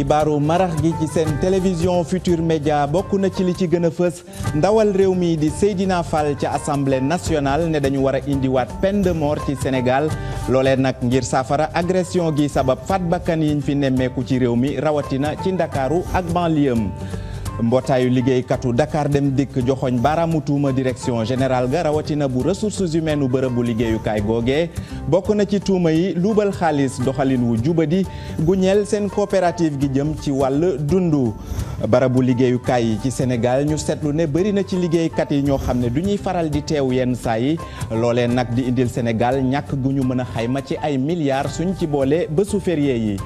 xibaaru marax gi ci seen télévision Futur Média bokk na ci li ci gën a fës ndawal réew mi di Seydina Fall ca assemblée nationale ne dañu war a indiwaat peine de mort ci Sénégal loolee nag ngir saafara agression gi sabab faat bakkan yiñ fi nemmeeku ci réew mi rawatina ci Ndakaaru ak banlieue mbootaayu liggéeykatu Dakar Dem Dikk joxoñ baaraamu tuuma direction générale ga rawatina bu ressources humaines u bërëbu liggéeyukaay googee bokk na ci tuuma yi luubal xaalis doxalin wu jubadi gu ñeel seen coopérative gi jëm ci wàll dundu barabu liggéeyukaay yi ci Sénégal ñu seetlu ne bëri na ci liggéeykat yi ñoo xam ne du ñuy faral di teew yenn saa yi loolee nag di indil Sénégal ñàkk gu ñu mën a xayma ci ay milliards suñ ci boole bésu férié yi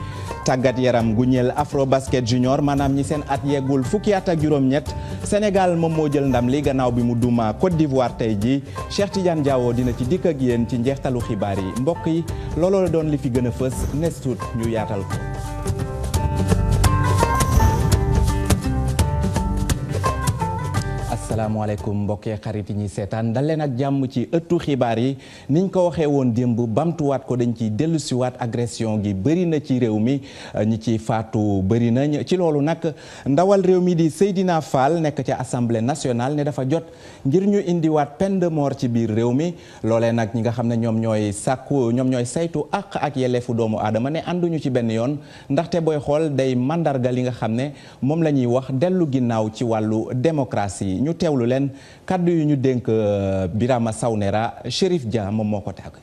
tàggat yaram gu ñeel Afro Basket Junior maanaam ñi seen at yeggul fukki at ak juróom-ñett Sénégal moom moo jël ndam li gannaaw bi mu duma Côte d'Ivoire tey ji Cheikh Tidiane Diawo dina ci dikk ak yéen ci njeextalu xibaar yi mbokk yi looloo la doon li fi gën a fës nes tuut ñu yaatal ko. asalaamaaleykum mbokkee xarit yi ñuy seetaan dal leen ak jàmm ci ëttu xibaar yi niñ ko waxee woon démb bamtuwaat ko dañ ciy dellusiwaat agression gi bëri na ci réew mi ñi ci faatu bëri nañ ci loolu nag ndawal réew mi di Seydina Fall nekk ca assemblée nationale ne dafa jot ngir ñu indiwaat peine de mort ci biir réew mi loolee nag ñi nga xam ne ñoom ñooy saytu ak yelleefu doomu aadama ne ànduñu ci benn yoon ndaxte booy xool day mandarga li nga xam ne moom la ñuy wax dellu ginnaaw ci wàllu démocratie ñu teewlu leen kàddu yu ñu dénk Birama Sawnera Chérif Dia moom moo ko tàgg.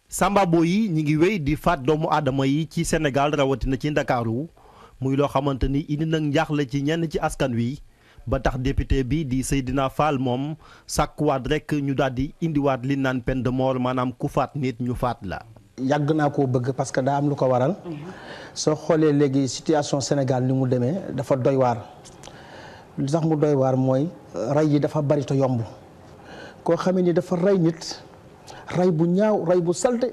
sambabo yi ñi ngi wéy di faat doomu aadama yi ci Sénégal rawatina ci Ndakaaru muy loo xamante ni indi nag njaaxle ci ñenn ci askan wi ba tax député bi di Seydina Fall moom sàkkuwaat rek ñu daal di indiwaat li naan peine de mort maanaam ku faat nit ñu faat la. yàgg naa koo bëgg parce que daa am lu ko waral soo xoolee léegi situation Sénégal ni mu demee dafa doy waar. li tax mu doy waar mooy rey yi dafa bari te yomb koo xamee ni dafa rey nit rey bu ñaaw rey bu salte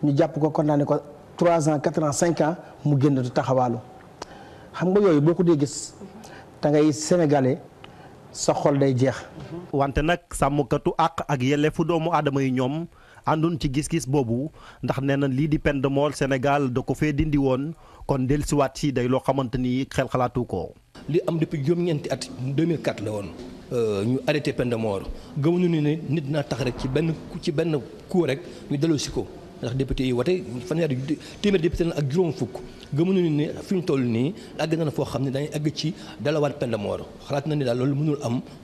ñu jàpp ko condamné ko 3 ans 4 ans 5 ans mu génn di taxawaalu xam nga yooyu boo ko dee gis da ngay sénégalais sa xol day jeex. wante nag sàmmkatu àq ak yelleefu doomu aadama yi ñoom àndun ci gis-gis boobu ndax nee na lii di peine de mort Sénégal da ko fee dindi woon kon dellusiwaat si day loo xamante ni xel xalaatu ko. li am depuis juróom-ñeenti at 2004 la woon ñu arrêté peine de mort gëmuñu ni ne nit dina tax rek ci benn coup rek ñu delloo si ko ndax député yi wate fanweeri téeméer député na ak juróom fukk gëmuñu ni ne fi ñu toll nii àgg na foo xam ne dañuy àgg ci dalawaat peine de mort xalaat na ni daal loolu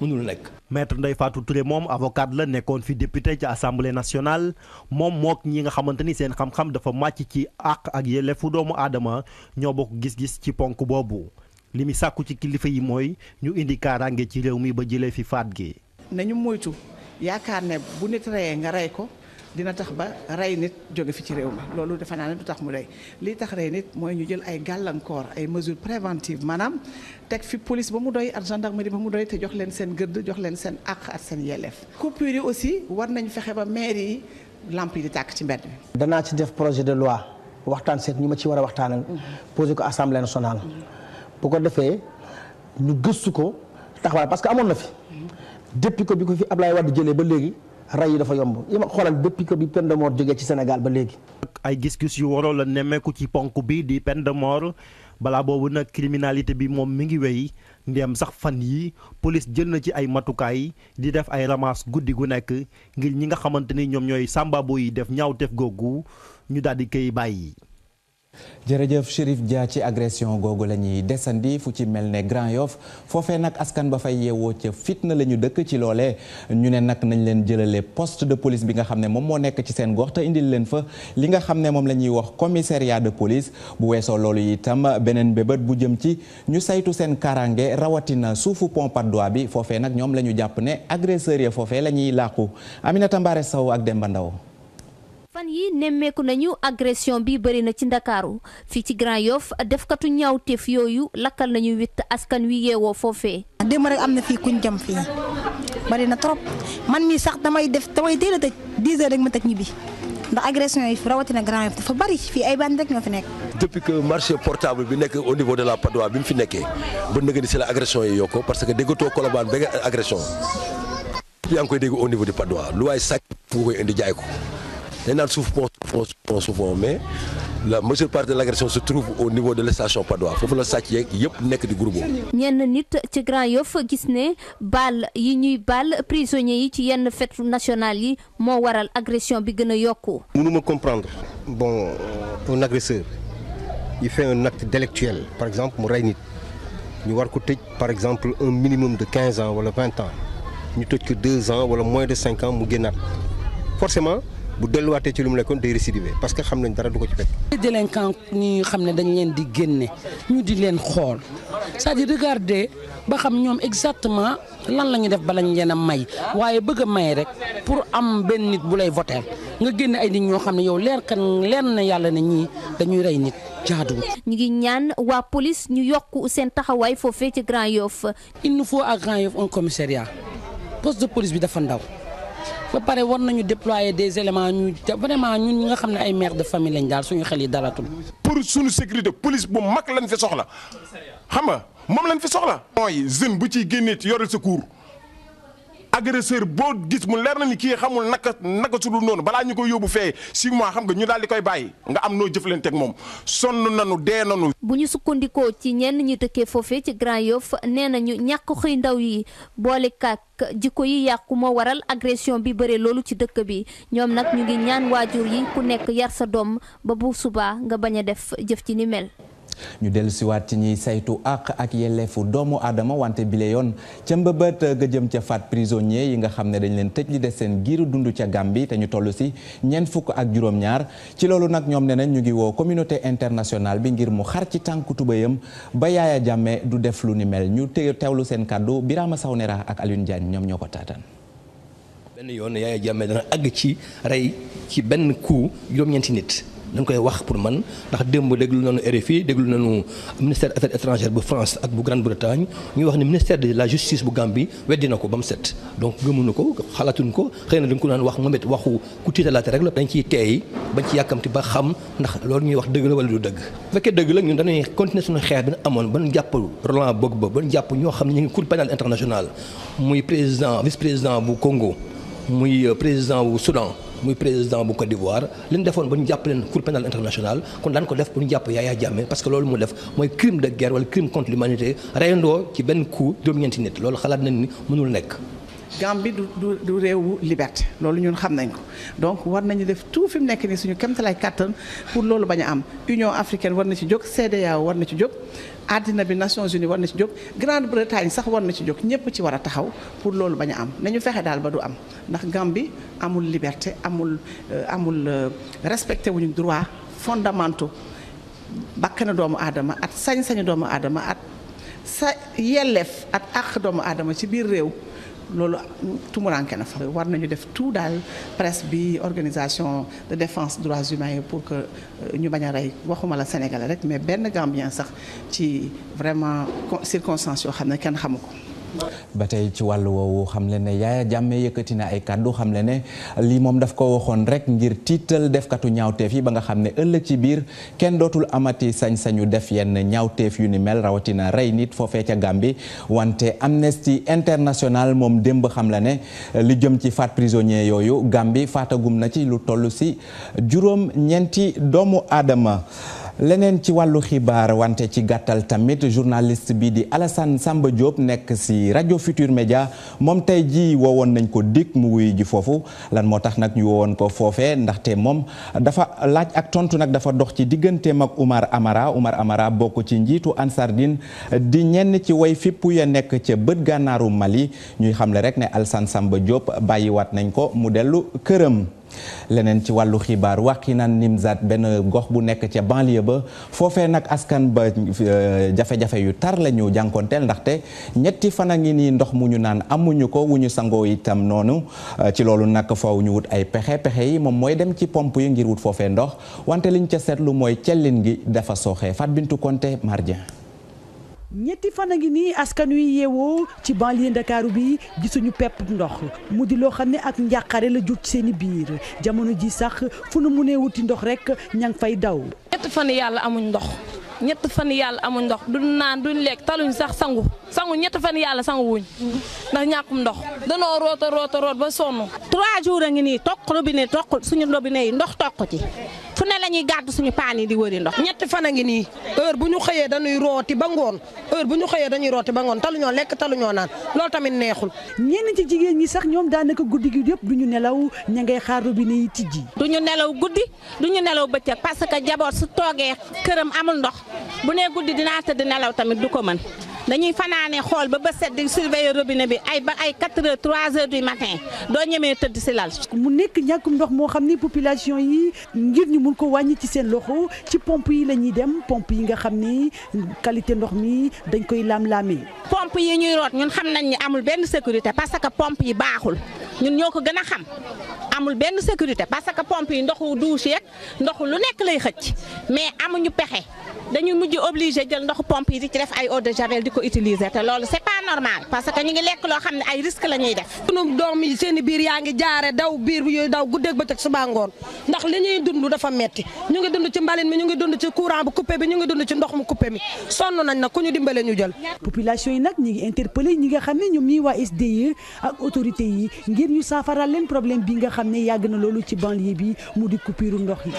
mënul nekk. maître Ndeye Fatou Touré moom avocat la nekkoon fi député ci assemblée nationale moom mook ñi nga xamante ni seen xam-xam dafa màcc ci àq ak yelleefu doomu aadama ñoo bokk gis-gis ci ponk boobu. li mi sàkku ci kilifa yi mooy ñu indi kaaraange ci réew mi ba jëlee fi faat gi. nañu moytu yaakaar ne bu nit reyee nga rey ko dina tax ba rey nit jóge fi ci réew mi loolu defe naa ne du tax mu doy lii tax rey nit mooy ñu jël ay gàllankoor ay mesures préventives maanaam teg fi police ba mu doy ak gendarmerie ba mu doy te jox leen seen gëdd jox leen seen àq ak seen yelleef. coupure yi aussi war nañu fexe ba maire yi lamp yi di tàkk ci mbedd mi. danaa ci def projet de loi waxtaan seet ñi ma ci war a waxtaanal. posé ko assemblée nationale. bu ko defee ñu gëstu ko taxawaay parce que amoon na fi depuis que bi ko fi Ablaye Wade jëlee ba léegi rey yi dafa yomb yi ma xoolal depuis que bi peine de mort jógee ci Sénégal ba léegi. ay gis-gis yu waroo la nemmeeku ci ponk bi di peine de mort balaa boobu nag criminalité bi moom mi ngi wéy ndéem sax fan yi police jël na ci ay matukaay di def ay ramasse guddi gu nekk ngir ñi nga xamante ni ñoom ñooy sambabo yi def ñaawteef googu ñu daal di koy bàyyi. jërëjëf Chérif Dia ci agression googu la ñuy desandi fu ci mel ne Grand Yoff foofee nag askan ba fay yeewoo ca fitna la ñu dëkk ci loolee ñu ne nag nañ leen jëlale poste de police bi nga xam ne moom moo nekk ci seen gox te indil leen fa li nga xam ne moom la ñuy wax commissariat de police bu weesoo loolu itam beneen bébét bu jëm ci ñu saytu seen karange rawatina suufu pont Patte d'Oie bi foofee nag ñoom la ñu jàpp ne agresseurs ya foofee la ñuy làqu Aminata Mbare Sow ak Demba Ndaw. fan yi nemmeeku nañu agression bi bëri na ci Ndakaaru fii ci Grand Yoff defkatu ñaawteef yooyu lakkal nañu witt askan wi yeewoo foofee. démb rek am na fii kuñ jam fii bëri na trop man mii sax damay teel a tëj 10 heures rek ma tëj ñibbi ndax agression yi rawatina Grand Yoff dafa bëri fii ay bandi rek ñoo fi nekk. depuis que marché portable bi nekk au niveau de la Patte d'Oie bi mu fi nekkee ba nëgë ni si la agression yi yokko parce que déggatoo Colobane ba agression yaa ngi koy dégg au niveau du Patte d'Oie lu waay sàcc fu koy indi jaay ko. dañ naan suuf pont mais la majeure partie de l'agression se trouve au niveau de la station Patte d'Oie foofu la sàcc yeeg yëpp nekk di groupe. ñenn nit ci Grand Yoff gis ne baal yi ñuy baal prisonniers yi ci yenn fête nationale yi moo waral agression bi gën a yokku. mënuma comprendre bon un agresseur il fait un acte délictuel par exemple mu rey nit ñu war ko tëj par exemple un minimum de 15 ans wala 20 ans ñu tëj ko 2 ans wala moins de 5 ans mu génnaat forcément. bu delluwaatee ci lu mu nekkoon day récidiver parce que xam nañ dara du ko ci fekk. délinquant ñi xam ne dañ leen di génne ñu di leen xool c'est-à-dire regarder ba xam ñoom exactement lan la ñu def bala ñu leen a may waaye bëgg a may rek pour am benn nit bu lay voter nga génne ay nit ñoo xam ne yow leer na yàlla ne ñii dañuy rey nit jaaduwul. ñu ngi ñaan waa police ñu yokk seen taxawaay foofee ci Grand Yoff. il nous faut à Grand Yoff un commissariat poste de police bi dafa ndaw. ba pare war nañu déployer des éléments ñu vraiment ñun ñi nga xam ne ay mères de famille lañ daal suñu xel yi dalatul. pour suñu sécurité police bu mag lañ fi soxla xam nga moom lañ fi soxla. mooy jeune bu ciy génnee ci yoral secours agresseur boo gis mu leer na ni kii xamul naka su dul noonu balaa ñu koy yóbbu fee 6 mois xam nga ñu daal di koy bàyyi nga am noo jëflanteeg moom sonn nanu dee nanu. bu ñu sukkandikoo ci ñenn ñu dëkkee foofee ci Grand Yoff nee nañu ñàkk xëy ndaw yi boole kaak jikko yi yàqu moo waral agression bi bëre loolu ci dëkk bi ñoom nag ñu ngi ñaan waajur yi ku nekk yar sa doom ba bu subaa nga bañ a def jëf ci ni mel. ñu dellu siwaat ci ñuy saytu àq ak yelleefu doomu aadama wante bile yoon ca mbëbët ga jëm ca faat prisonnier yi nga xam ne dañ leen tëj li des seen giiru dund ca Gambie te ñu toll si 4 ci loolu nag ñoom ne nañ ñu ngi woo communauté internationale bi ngir mu xar ci tànku tubéyam ba Yaya Jammeh du def lu ni mel ñu teewlu seen kàddu Birama Sawnera ak Alioune Diagne ñoom ñoo ko taataan. benn yoon Yaya Jammeh dana àgg ci rey ci benn coup juróom-ñeenti nit. dañ koy wax pour man ndax démb déglu nañu RFI déglu nañu ministère des affaires étrangères bu France ak bu Grande-Bretagne ñuy wax ne ministère de la justice bu Gambie weddi na ko ba mu set donc gëmuñu ko xalaatuñ ko xëy na dañ ko naan wax moom it waxu ku tiitalaate rek la dañ ciy teey bañ ci yàkkamti ba xam ndax loolu ñuy wax dëgg la wala du dëgg bu fekkee dëgg la ñun dañuy continuer suñu xeex bi na amoon ban jàpp Laurent Gbagbo ban jàpp ñoo xam ne ñu ngi Cour pénale internationale muy président vice président bu Congo muy président bu Soudan muy président bu Côte d'Ivoire li ñu defoon ba ñu jàpp leen Cour pénale internationale kon daan ko def pour ñu jàpp Yaya Jammeh parce que loolu mu def mooy crime de guerre wala crime contre l'humanité reyandoo ci benn coup juróom-ñeenti nit loolu xalaat nañ ni mënul nekk. Gambie du réewu liberté loolu ñun xam nañ ko donc war nañu def tout fi mu nekk nii suñu kéemtalaay kàttan pour loolu bañ a am Union africaine war na ci jóg CEDEAO war na ci jóg. àddina bi Nations Unies war na ci jóg Grande-Bretagne sax war na ci jóg ñëpp ci war a taxaw pour loolu bañ a am nañu fexe daal ba du am ndax Gambie amul liberté amul respecté wuñu droit fondamentaux bakkana doomu aadama at sañ-sañu doomu aadama at sa yelleef at àq doomu aadama ci biir réew loolu tumuranke na fa war nañu def tout daal presse bi organisation de défense droits humains pour que ñu bañ a rey waxuma la Sénégalais rek mais benn Gambien sax ci vraiment circonstances yoo xam ne kenn xamu ko. ba tey ci wàllu woowu xam le ne Yaya Jammeh yëkkati na ay kàddu xam le ne lii moom daf ko waxoon rek ngir tiital defkatu ñaawteef yi ba nga xam ne ëllëg ci biir kenn dootul amati sañ-sañu def yenn ñaawteef yu ni mel rawatina rey nit foofee ca Gambie wante Amnesty International moom démb xam la ne li jëm ci faat prisonnier yooyu Gambie faatagum na ci lu toll si juróom-ñeenti doomu aadama. leneen ci wàllu xibaar wante ci gàttal tamit journaliste bi di Alassane Samba Diop nekk si rajo Futur Média moom tey ji woowoon nañ ko dikk mu wuy ji foofu lan moo tax nag ñu woowoon ko foofee ndaxte moom dafa laaj ak tontu nag dafa dox ci digganteem ak Oumar Amara bokk ci njiitu Ansardine di ñenn ci way fippu ya nekk ca bët gànnaaru Mali ñuy xamle rek ne Alassane Samba Diop bàyyiwaat nañ ko mu dellu këram. leneen ci wàllu xibaar Wakhinane Nimzatt benn gox bu nekk ca banlieue ba foofee nag askan ba jafe-jafe yu tar la ñu jànkonteel ndaxte ñetti fan a ngi nii ndox mu ñu naan amuñu ko wu ñu sangoo itam noonu ci loolu nag faw ñu wut ay pexe yi moom mooy dem ci pompe yi ngir wut foofee ndox wante liñ ca seetlu mooy cellin gi dafa sooxee Fat Bintou Konté Mardien. ñetti fan a ngi nii askan wi yeewoo ci banlieue Ndakaaru bi gisuñu pepp ndox mu di loo xam ne ak njàqare la jur ci seen i biir jamono ji sax fu nu mënee wuti ndox rek ña ngi fay daw. ñetti fan yàlla amuñ ndox duñ naan duñ lekk taluñ sax sangu sangu ñetti fan yàlla sangu wuñ ndax ñàkkum ndox danoo root ba sonn 3 jours a ngi nii toq robinet toq suñu robinet yi ndox toq ci fu ne la ñuy gàddu suñu paan yi di wëri ndox ñetti fan a ngi nii heure bu ñu xëyee dañuy rooti ba ngoon taluñoo lekk taluñoo naan loolu tamit neexul. ñenn ci jigéen ñi sax ñoom daanaka guddi gi yëpp duñu nelaw ña ngay xaar robinet yi tijji. duñu nelaw guddi duñu nelaw bëccëg parce que jaboot su toogee këram amul ndox bu nee guddi dinaa tëdd nelaw tamit du ko mën dañuy fanaane xool ba set di surveiller robinet bi ay 4 heures 3 heures du matin doo ñemee tëdd si lal. mu nekk ñàkkum ndox moo xam ni population yi ngir ñu mun ko wàññi ci seen loxo ci pompe yi la ñuy dem pompe yi nga xam ni qualité ndox mi dañ koy laam-laamee. pompe yi ñuy root ñun xam nañ ni amul benn sécurité parce que pompe yi baaxul ñun ñoo ko gën a xam amul benn sécurité parce que pompe yi ndoxu douche yeeg ndoxu lu nekk lay xëcc mais amuñu pexe dañuy mujj obligé jël ndoxu pompe yi di ci def ay eau de javel di ko utiliser te loolu c'est pas normal parce que ñu ngi lekk loo xam ne ay risque la ñuy def. sunu doom yi seen i biir yaa ngi jaare daw biir bu yooyu daw guddeeg bëccëg suba ngoon ndax li ñuy dund dafa metti ñu ngi dund ci mbalit mi ñu ngi dund ci courant bu coupé bi ñu ngi dund ci ndox mu coupé mi sonn nañ nag ku ñu dimbale ñu jël. population yi nag ñi ngi interpellé ñi nga xam ne ñoom ñii waa SDE ak autorité yi ngir ñu saafaral leen problème bi nga xam ne yàgg na loolu ci banlieue bi mu di coupure ndox yi.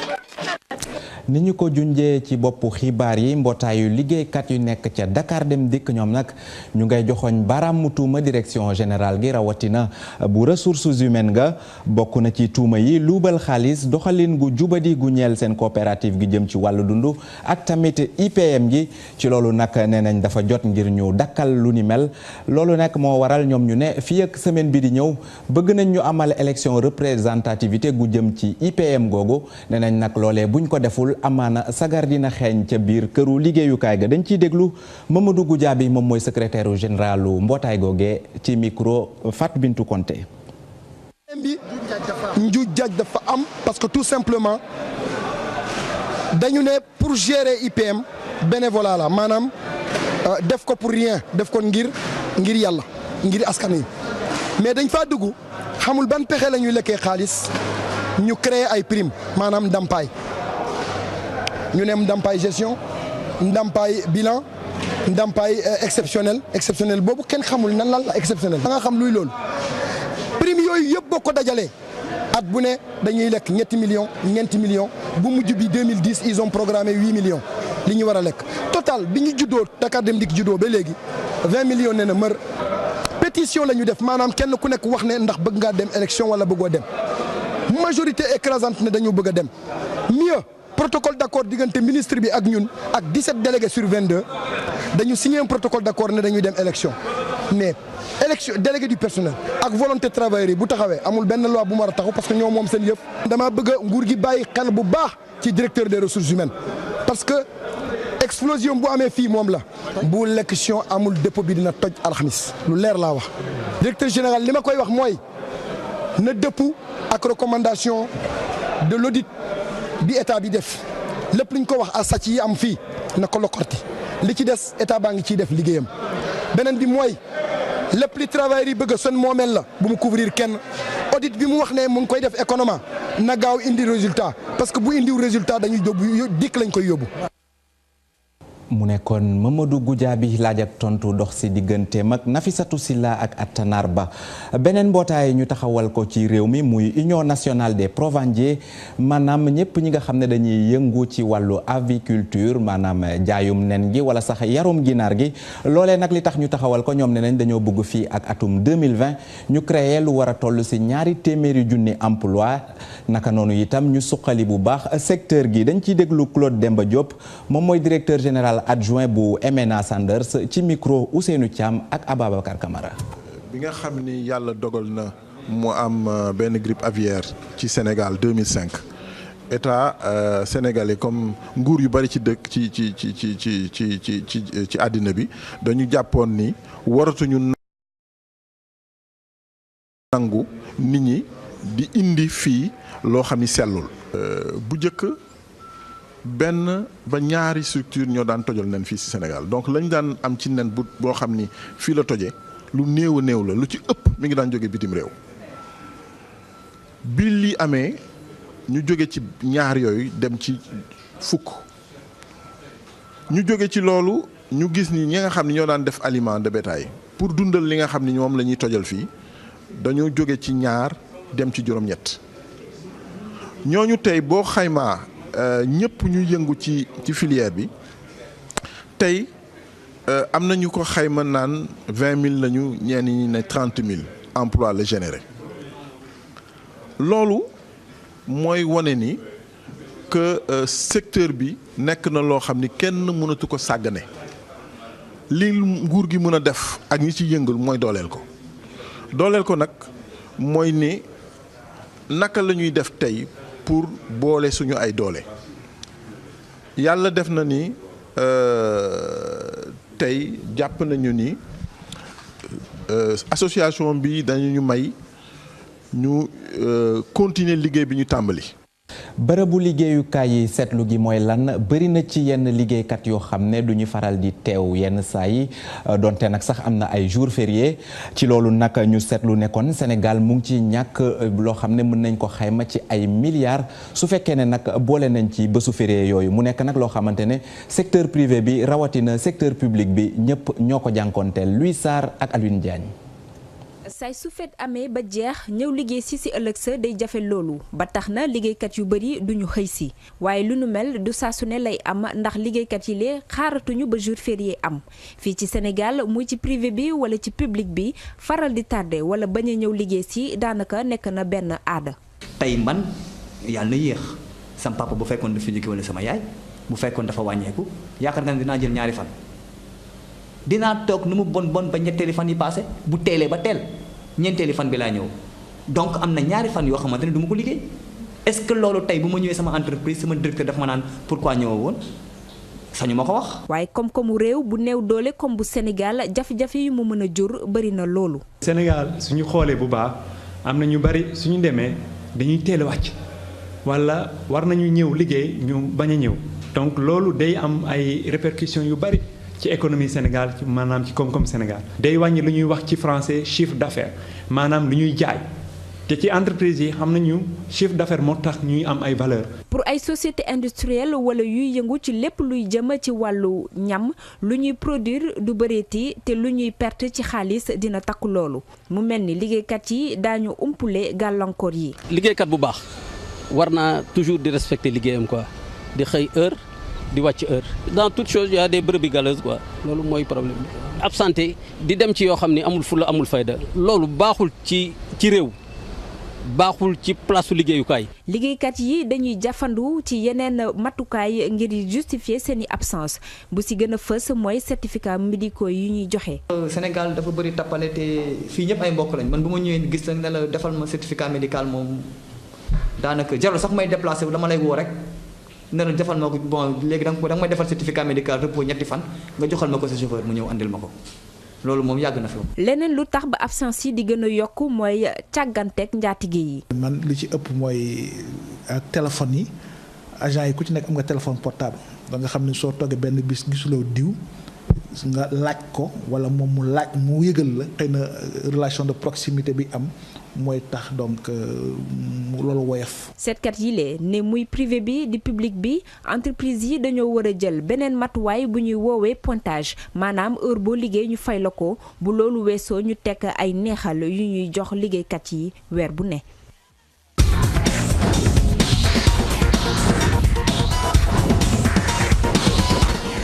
ni ñu ko junjee ci boppu xibaar yi mbootaayu liggéeykat yu nekk ca Dakar Dem Dikk ñoom nag ñu ngay joxoñ baaraamu tuuma direction générale gi rawatina bu ressources humaines nga bokk na ci tuuma yi luubal xaalis doxalin gu jubadi gu ñeel seen coopérative gi jëm ci wàllu dund ak tamit IPM gi ci loolu nag nee nañ dafa jot ngir ñu dakkal lu ni mel loolu nag moo waral ñoom ñu ne fii ak semaine bi di ñëw bëgg nañ ñu amal élection représentativité gu jëm ci IPM googu nee nañ nag loolee buñ ko deful amaana sagar dina xeeñ ca biir këru liggéeyukaay ga dañ ciy déglu Mamadou Goudiaby moom mooy secrétaire généralu mbootaay googee ci micro Fat Bintou Konté. bi njuuj jaaj dafa am parce que tout simplement dañu ne pour gérer IPM bénévolat la maanaam def ko pour rien def ko ngir yàlla ngir askan wi mais dañ faa dugg xamul ban pexe la ñuy lekkee xaalis ñu créer ay prime maanaam ndàmpaay ñu ne ndàmpaay gestion ndàmpaay bilan ndàmpaay exceptionnel boobu kenn xamul nan lan la exceptionnel da nga xam luy loolu prime yooyu yëpp boo ko dajalee at bu ne dañuy lekk ñeenti millions bu mujj bi 2010 ils ont programmé 8 millions li ñu war a lekk total bi ñu juddoo Dakar Dem Dikk juddoo ba léegi 20 millions nee na mër pétition la ñu def maanaam kenn ku nekk wax ne ndax bëgg ngaa dem élection wala bëggoo dem majorité écrasante ne dañu bëgg a dem mieux protocole d'accord diggante ministre bi ak ñun ak 17 délégués sur 22 dañu signé un protocole d'accord ne dañuy dem élection mais élection délégué du personnel ak volonté travailleurs yi bu taxawee amul benn loi bu mu war a taxaw parce que ñoom moom seen yëf. damaa bëgg a nguur gi bàyyi xel bu baax ci directeur des ressources humaines parce que explosion bu amee fii moom la bu l'élection amul dépôt bi dina toj alxamis lu leer laa wax. directeur général li ma koy wax mooy na dëpp ak recommandation de l'audit bi état bi def lépp lu ñu ko wax à sàcc yi am fii na ko lokkorti li ci des état baa ngi ciy def liggéeyam beneen bi mooy lépp li travailleurs yi bëgg a son moomeel la bu mu couvrir kenn audit bi mu wax ne mu ngi koy def économie na gaaw indi résultat parce que bu indiw résultat dañuy yóbbu dikk lañ koy yóbbu. mu nekkoon Mamadou Goudiaby laaj ak tontu dox si diggante mag Nafissatou Silla ak Attanar Ba beneen mbootaay ñu taxawal ko ci réew mi muy Union nationale des provendiers maanaam ñëpp ñi nga xam ne dañuy yëngu ci wàllu aviculture maanaam jaayum nen gi wala sax yarum ginaar gi loolee nag li tax ñu taxawal ko ñoom ne nañ dañoo bëgg fii ak atum 2020 ñu créer lu war a toll si 200 000 emploi naka noonu itam ñu suqali bu baax secteur gi dañ ciy déglu Claude Demba Diop moom mooy directeur général adjoint bu MNA Sanders ci micro Ousseynou Thiam ak Ababacar Camara. bi nga xam ni yàlla dogal na mu am benn grippe aviaire ci Sénégal 2005 état sénégalais comme nguur yu bari ci dëkk ci àddina bi dañu jàppoon ni waratuñu nangu nit ñi di indi fii loo xam ni sellul bu njëkk benn ba ñaari structure ñoo daan tojal nen fii ci Sénégal donc lañ daan am ci nen boo xam ni fii la toje lu néew a néew la lu ci ëpp mi ngi daan jóge bitim réew bi lii amee ñu jóge ci ñaar yooyu dem ci fukk ñu jóge ci loolu ñu gis ni ñi nga xam ne ñoo daan def aliment de bétail pour dundal li nga xam ni moom la ñuy tojal fii dañoo jóge ci 2 dem ci juróom-ñett ñooñu tey boo xaymaa ñëpp ñu yëngu ci filière bi tey am na ñu ko xayma naan 20 000 lañu ñenn ñi ne 30 000 emplois la généré loolu mooy wane ni que secteur bi nekk na loo xam ni kenn mënatu ko sàggane li nguur gi mën a def ak ñi ci yëngal mooy dooleel ko nag mooy ni naka la ñuy def tey pour boole suñu ay doole yàlla def na ni tey jàpp nañu ni association bi dañu ñu may ñu continuer liggéey bi ñu tàmbali. bërëbu liggéeyukaay yi seetlu gi mooy lan bëri na ci yenn liggéeykat yoo xam ne du ñu faral di teew yenn saa yi donte nag sax am na ay jours fériés ci loolu nag ñu seetlu ne kon Sénégal mu ngi ci ñàkk loo xam ne mën nañ ko xayma ci ay milliards su fekkee ne nag boole nañ ci bésu férié yooyu mu nekk nag loo xamante ne secteur privé bi rawatina secteur public bi ñëpp ñoo ko jànkoonteel Louis Sarr ak Alioune Diagne. saay su feet amee ba jeex ñëw liggéey si ëllëg sa day jafe loolu ba tax na liggéeykat yu bëri duñu xëy si waaye lu nu mel du saa su ne lay am ndax liggéeykat yi lee xaaratuñu ba jour férié am fii ci Sénégal muy ci privé bi wala ci public bi faral di tardé wala bañ a ñëw liggéey si daanaka nekk na benn aada. tey man yàlla na yéex sama papa bu fekkoon dafa jóge wala sama yaay bu fekkoon dafa wàññeeku yaakaar nga ne dinaa jël 2 fan. dinaa toog nu mu bon ba ñetteeli fan yi passé bu teelee ba teel ñeenteeli fan bi laa ñëw donc am na 2 fan yoo xamante ne du ma ko liggéey est-ce que loolu tey bu ma ñëwee sama entreprise sama directeur dafa ma naan pourquoi ñëwoo woon sañu ma ko wax. waaye koom-koomu réew bu néew doole comme bu Sénégal jafe-jafe yu mu mën a jur bëri na loolu. Sénégal suñu xoolee bu baax am na ñu bari suñu demee dañuy teel a wàcc walla war nañu ñëw liggéey ñu bañ a ñëw donc loolu day am ay répercussions yu bari. ci économie Sénégal maanaam ci koom-koom Sénégal day wàññi lu ñuy wax ci français chiffre d'affaires maanaam lu ñuy jaay te ci entreprise yi xam nañu chiffre d'affaires moo tax ñuy am ay valeur pour ay société industrielle wala yuy yëngu ci lépp luy jëm ci wàllu ñam lu ñuy produire du bëreeti te lu ñuy perte ci xaalis dina takk loolu mu mel ni liggéeykat yi daañu umpule gàllankoor yi. liggéeykat bu baax war naa toujours di respecter liggéeyam quoi di xëy heure. di wàcc heure dans toute chose il y a des brebis galeuses quoi loolu mooy problème bi. absenté di dem ci yoo xam ni amul fulla amul fayda loolu baaxul ci réew baaxul ci place su liggéeyukaay. liggéeykat yi dañuy jafandu ci yeneen matukaay ngir justifier seeni absence bu ci gën a fës mooy certificat médicaux yi ñuy joxe. Sénégal dafa bëri tappale te fii ñëpp ay mbokk lañ man bu ma ñëwee gis la ne la defal ma certificat médical moom daanaka jarul sax may déplacé wu dama lay woo rek. ne la defal ma ko bon léegi da nga may defal certificat médical repos 2 fan nga joxal ma ko sa chauffeur mu ñëw andil ma ko loolu moom yàgg na fi. leneen lu tax ba absence yi di gën a yokk mooy càgganteeg njaatige yi. man li ci ëpp mooy ak téléphone yi agent yi ku ci nekk am nga téléphone portable ba nga xam ne soo toogee benn bis gisuloo diw nga laaj ko wala moom mu laaj mu yëgal la xëy na relation de proximité bi am mooy tax donc loolu woyof. seetkat yi lee ne muy privé bi di public bi entreprise yi dañoo war a jël beneen matuwaay bu ñuy woowee pointage maanaam heure boo liggéey ñu fay la ko bu loolu weesoo ñu tekk ay neexal yu ñuy jox liggéeykat yi weer bu ne.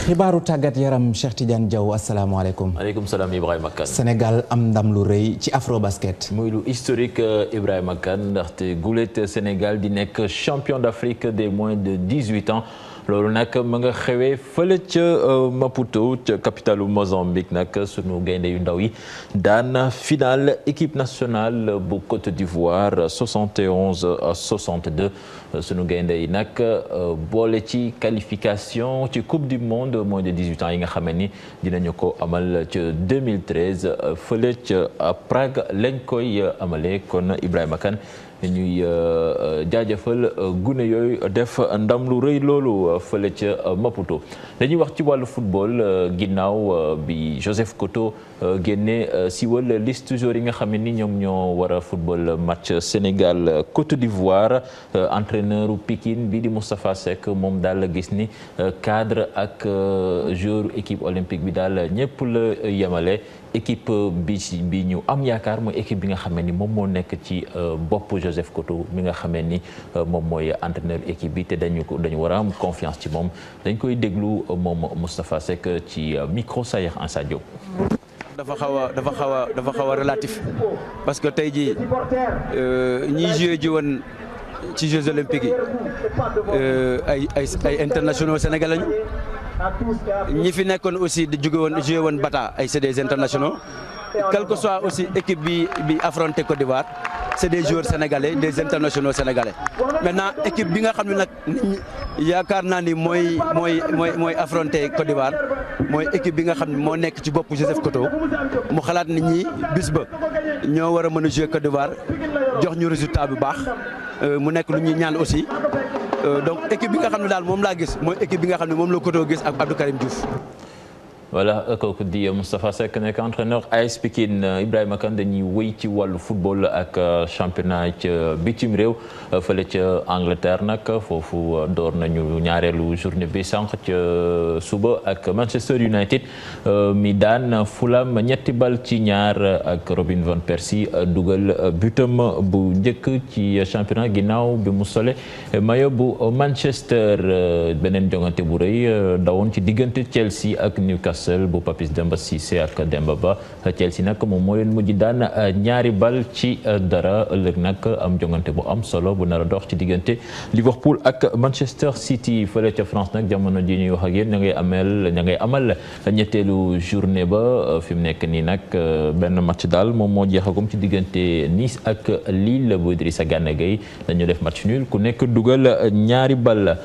xibaaru tàggat yaram Cheikh Tidiane Diaw asalaamaaleykum. maaleykum salaam Ibrahima Kane. Sénégal am ndam lu rëy ci Afrobasket. muy lu historique Ibrahima Kane ndaxte gulet Sénégal di nekk champion d'Afrique des moins de 18 ans. loolu nag ma nga xewee fële ca Maputo ca capitalu Mozambique nag sunu gaynde yu ndaw yi daan finale équipe nationale bu Côte d'Ivoire 71-62 sunu gaynde yi nag boole ci qualification ci coupe du monde moins de 18 ans yi nga xam ni dinañu ko amal ca 2013 fële ca Prague lañ koy amale kon Ibrahima Kane ñuy jaajëfal gune yooyu def ndam lu rëy loolu fële ca Maputo. dañuy wax ci wàllu football ginnaaw bi Joseph Koto génne siwal liste joueurs yi nga xam ne ni ñoom ñoo war a football match Sénégal Côte d'Ivoire entraîneur Pikine bi di Moustapha Seck moom daal la gis ni cadre ak joueur équipe olympique bi daal ñëpp la yemale. équipe bi ñu am yaakaar mooy équipe bi nga xam ni moom moo nekk ci bopp Joseph Koto mi nga xam ni moom mooy entraîneur équipe bi te dañu war a am confiance ci moom dañ koy déglu moom Moustapha Seck ci micro Sayer Ansa Diop. dafa xaw a relatif parce que tey jii ñiy joué ji woon ci Jeux olympiques yi ay internationaux sénégalais lañu ñi fi nekkoon aussi di joué woon Bata c'est des internationaux quel que soit aussi équipe bi affronté Côte d'Ivoire c'est des joueurs sénégalais des internationaux sénégalais maintenant équipe bi nga xam ne nag yaakaar naa ni mooy affronté Côte d'Ivoire mooy équipe bi nga xam ne moo nekk ci bopp Joseph Koto mu xalaat nit ñi bis ba ñoo war a mën a jouer Côte d'Ivoire jox ñu résultat bu baax mu nekk lu ñuy ñaan aussi donc équipe bi nga xam ne daal moom laa gis mooy équipe bi nga xam ne moom la Koto gis ak Abdou Karim Diouf. voilà kooku di Moustapha Seck nekk entraîneur AS Pikine. Ibrahima Kane dañuy wéy ci wàllu football ak championnat ca bitim réew fële ca Angleterre nag foofu door nañu ñaareelu journée bi sànq ca suba ak Manchester United mi daan Fulham 3-2 ak Robin van Persie dugal butam bu njëkk ci championnat ginnaaw bi mu sole mayo bu Manchester. beneen jongante bu rëy dawoon ci diggante Chelsea ak Newcastle bu Papis Demba Cissé ak Demba Ba. Chelsea nag moom moo leen mujj daan 2-0 ëllëg nag am jongante bu am solo bu nar a dox ci diggante Liverpool ak Manchester City fële ca France nag jamono ji ñuy wax ak yéen ña ngay amal ñetteelu journée ba fi mu nekk nii nag benn match daal moom moo jeexagum ci diggante Nice ak Lille bu Idrissa Gana Gueye dañu def match nul ku nekk dugal 2 bal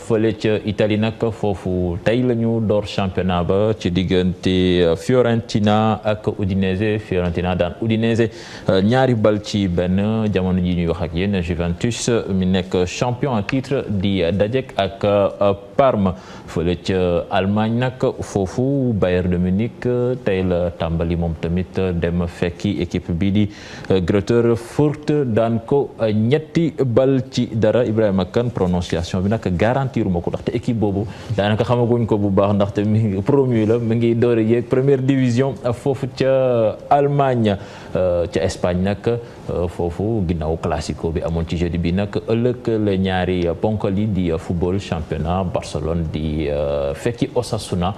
fële ca Italie nag foofu tey la ñu door championnat ba ci diggante Fiorentina ak Udinese. Fiorentina daan Udinese 2-1 jamono ji ñuy wax ak yéen Juventus mi nekk champion en titre di dajek ak Parme fële ca Allemagne nag foofu Bayern de Munich tey la tàmbali moom tamit dem fekki équipe bi di Greuther Fürth daan ko 3-0. Ibrahima Kane prononciation bi nag garantiruma ko ndaxte équipe boobu daanaka xamaguñ ko bu baax ndaxte mi promu la mi ngi door a yéeg première division foofu ca Allemagne. ca Espagne nag foofu ginnaaw classico bi amoon ci jeudi bi nag ëllëg la ñaari ponkal yi di football championnat Barcelone di fekki Osasuna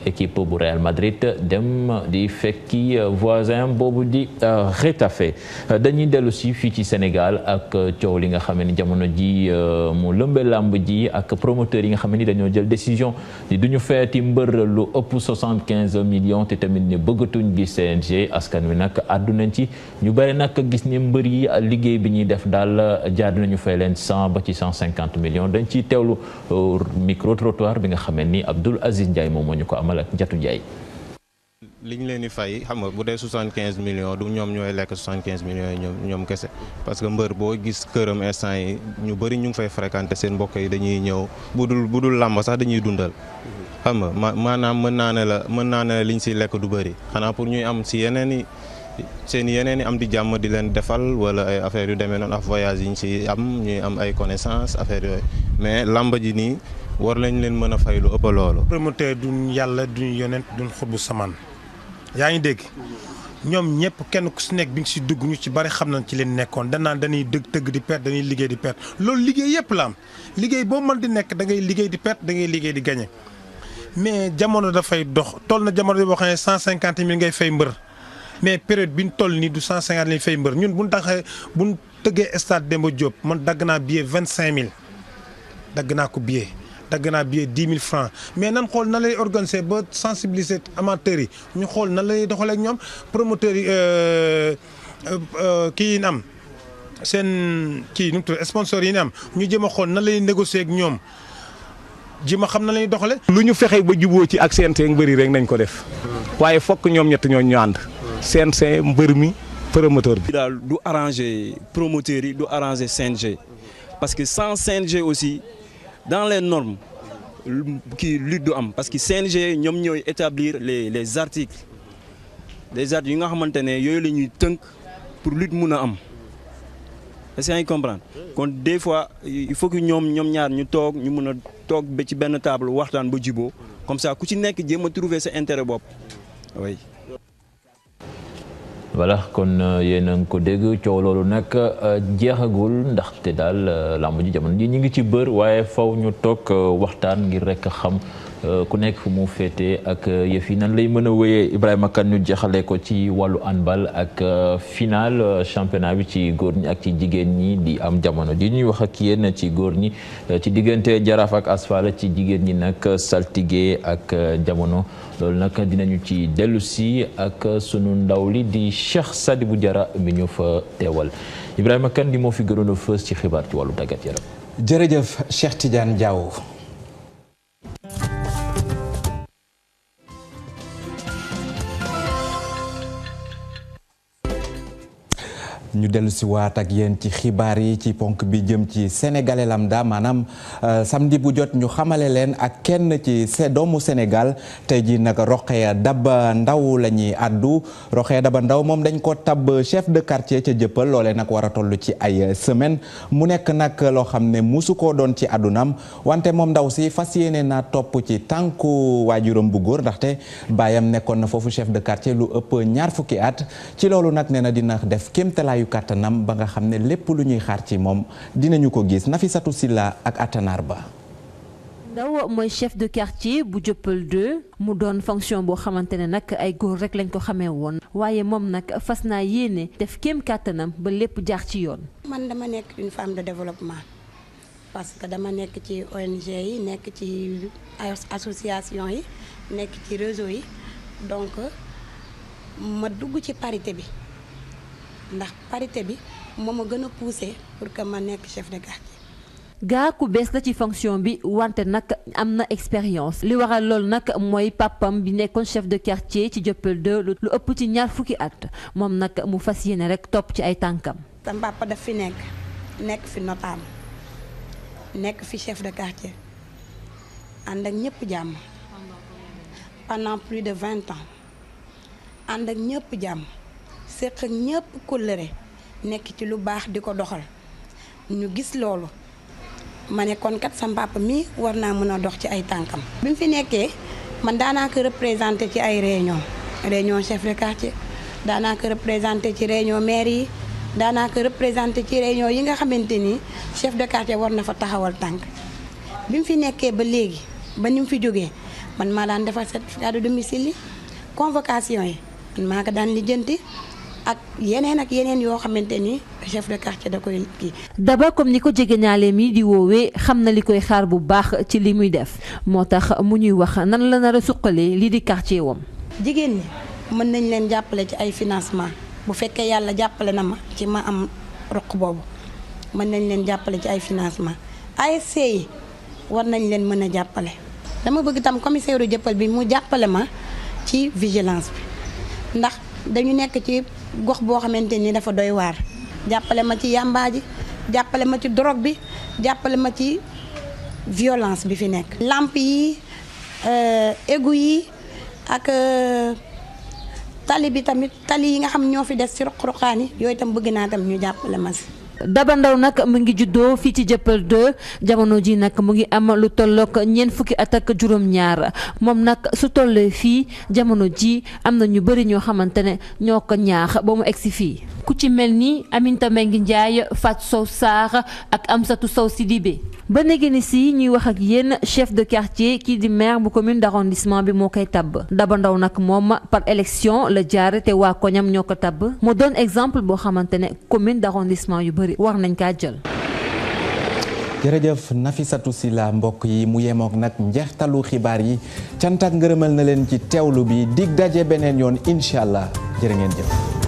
équipe bu Real Madrid dem di fekki voisin boobu di Getafe. dañuy dellu si fii ci Sénégal ak coow li nga xam ne jamono ji mu lëmbe làmb ji ak promoteurs yi nga xam ne dañoo jël décision di duñu feeti mbër lu ëpp 75 millions te tamit ne bëggatuñ gi CNG askan wi nag àddunañ ci ñu bëri nag gis ni mbër yi liggéey bi ñuy def daal jaar nañu fay leen 100 ba ci 150 millions dañ ciy teewlu micro trottoir bi nga xamee ni Abdoul Aziz Ndiaye moom moo ñu ko amal ak Jatu Ndiaye. li ñu leen di fay xam nga bu dee 75 millions du ñoom ñooy lekk 75 millions yi ñoom kese parce que mbër boo gis këram instant yi ñu bëri ñu ngi fay fréquenter seen mbokk yi dañuy ñëw bu dul làmb sax dañuy dundal. xam nga maanaam mën naa ne la liñ si lekk du bëri xanaa pour ñuy am si yeneen i am di jàmm di leen defal wala ay affaires yu demee noonu ak voyage yi ñu si am ñuy am ay connaissances affaires yooyu mais làmb ji nii war lañ leen mën a fay lu ëpp loolu. promoteur duñ yàlla duñ yonent duñ xutbu samaan yaa ngi dégg ñoom ñëpp kenn ku si nekk bi nga si dugg ñu ci bari xam nañ ci leen nekkoon danaan dañuy tëgg di perte dañuy liggéey di perte loolu liggéey yëpp la am liggéey boo mën di nekk da ngay liggéey di perte da ngay liggéey di gagné mais jamono dafay dox toll na jamono boo xam ne 150 000 ngay fay mbër mais période bi ñu toll nii du 150 000 fay mbër ñun bu ñu tëggee stade Demba Diop man dagg naa billet 25 000 dagg naa ko billet. dagg naa billet 10 000 francs mais nan xool nan lay organiser ba sensibiliser amateurs yi ñu xool nan lay doxalee ak ñoom promoteurs yi kii yi ñu am seen kii nu mu tudd sponsors yi ñu am ñu jëm a xool nan lay négocier ak ñoom ji ma xam na lay doxale lu ñu fexe ba juboo ci ak CNG mbëri rek nañ ko def waaye fokk ñoom ñett ñoo ñu ànd CNG mbër mi promoteur bi. daal du arranger promoteurs yi du arranger CNG parce que sans CNG aussi dans les normes kii lutte du am parce que CNG ñoom ñooy établir les articles yi nga xamante ne yooyu la ñuy tënk pour lutte mun a am est-ce que yaa ngi comprendre kon des fois il faut que ñoom ñaar ñu toog ñu mun a toog ba ci benn table waxtaan ba juboo comme ça ku ci nekk jéem a trouver sa intérêt bopp oui. voilà kon yéen a ngi ko dégg coow loolu nag jeexagul ndaxte daal làmb ji jamono ji ñu ngi ci bër waaye faw ñu toog waxtaan ngir rek xam ku nekk fu mu féete ak yëf yi nan lay mën a wéyee Ibrahima Kane ñu jeexale ko ci wàllu handball ak final championnat bi ci góor ñi ak ci jigéen ñi di am jamono ji ñuy wax ak yéen ci góor ñi ci diggante Jaraaf ak Asfal ci jigéen ñi nag saltige ak jamono loolu nag dinañu ci dellu si ak sunu ndaw li di Cheikh Sadibou Diarra mi ñu fa teewal Ibrahima Kane di moo fi gënoon a fës ci xibaar ci wàllu tàggat yaram. jërëjëf Cheikh Tidiane Diaw. ñu dellu si waat ak yéen ci xibaar yi ci ponk bi jëm ci sénégalais lambda maanaam samedi bu jot ñu xamale leen ak kenn ci doomu Sénégal tey ji nag Rokhaya Daba Ndaw la ñuy addu Rokhaya Daba Ndaw moom dañ ko tabb chef de quartier ca Jëppal loolee nag war a toll ci ay semaine mu nekk nag loo xam ne musu koo doon ci àddunam wante moom ndaw si fas yéene naa topp ci tànku waajuram bu góor ndaxte baayam nekkoon na foofu chef de quartier lu ëpp 20 fukki at ci loolu nag nee na dina def kéemtalaayu kàttanam ba nga xam ne lépp lu ñuy xaar ci moom dinañu ko gis Nafissatou Silla ak Atanar Ba. Ndaw mooy chef de quartier bu Jëppal 2 mu doon fonction boo xamante ne nag ay góor rek lañ ko xamee woon waaye moom nag fas naa yéene def kéem kàttanam ba lépp jaar ci yoon. man dama nekk une femme de développement parce que dama nekk ci ONG yi nekk ci association yi nekk ci réseau yi donc ma dugg ci parité bi. ndax parité bi moo ma gën a poussé pour que ma nekk chef de quartier. gaa ku bees la ci fonction bi wante nag am na expérience li waral loolu nag mooy papam bi nekkoon chef de quartier ci Jëppal 2 lu ëpp ci 20 fukki at moom nag mu fas yéene rek topp ci ay tànkam. sama papa daf fi nekk fi notable nekk fi chef de quartier ànd ak ñëpp jàmm pendant plus de 20 ans ànd ak ñëpp jàmm. séq ak ñëpp kóllëre nekk ci lu baax di ko doxal ñu gis loolu ma ne kon kat sama papa mi war naa mën a dox ci ay tànkam. bi mu fi nekkee man daanaa ko représenté ci ay réunion chef de quartier daanaa ko représenté ci réunion maire yi daanaa ko représenté ci réunion yi nga xamante ni chef de quartier war na fa taxawal tànk bi mu fi nekkee ba léegi ba ni mu fi jógee man maa daan defar certificat de domicile yi convocation yi man maa ko daan lijjanti. ak yeneen yoo xamante ni chef de quartier da koy kii. Daba comme ni ko jegeñaale mi di woowee xam na li koy xaar bu baax ci li muy def moo tax mu ñuy wax nan la nar a suqalee lii di quartier wam. jigéen ñi mën nañ leen jàppale ci ay financement bu fekkee yàlla jàppale na ma ci ma am roq boobu mën nañ leen jàppale ci ay financement ASC yi war nañ leen mën a jàppale. dama bëgg tam commissaire Jëppal bi mu jàppale ma ci vigilance bi ndax dañu nekk ci. gox boo xamante ni dafa doy waar jàppale ma ci yàmbaa ji jàppale ma ci drogue bi jàppale ma ci violence bi fi nekk. lamp yi égout yi ak tali bi tamit tali yi nga xam ñoo fi des ci ruq-ruqaan yi yooyu tam bëgg naa tam ñu jàppale ma si. Daba Ndaw nag mu ngi juddoo fii ci Jëppal 2 jamono ji nag mu ngi am lu tollook 4 fukki at ak juróom-ñaar moom nag su tollee fii jamono ji am na ñu bëri ñoo xamante ne ñoo ko ñaax ba mu egsi fii. ku ci mel ni Aminata Mbengue Ndiaye Fatou Sow Sarr ak Amsatou Sow Sidibé ba léegi ni si ñuy wax ak yéen chef de quartier kii di maire bu commune d'arrondissement bi moo koy tabb Daba Ndaw nag moom par élection la jaar te waa koñam ñoo ko tabb mu doon exemple boo xamante ne commune d'arrondissement yu bëri war nañ kaa jël. jërëjëf Nafissatou Silla mbokk yi mu yemook nag njeextalu xibaar yi cant ak ngërëmal na leen ci teewlu bi dig daje beneen yoon incha allah jërë ngeen jëf.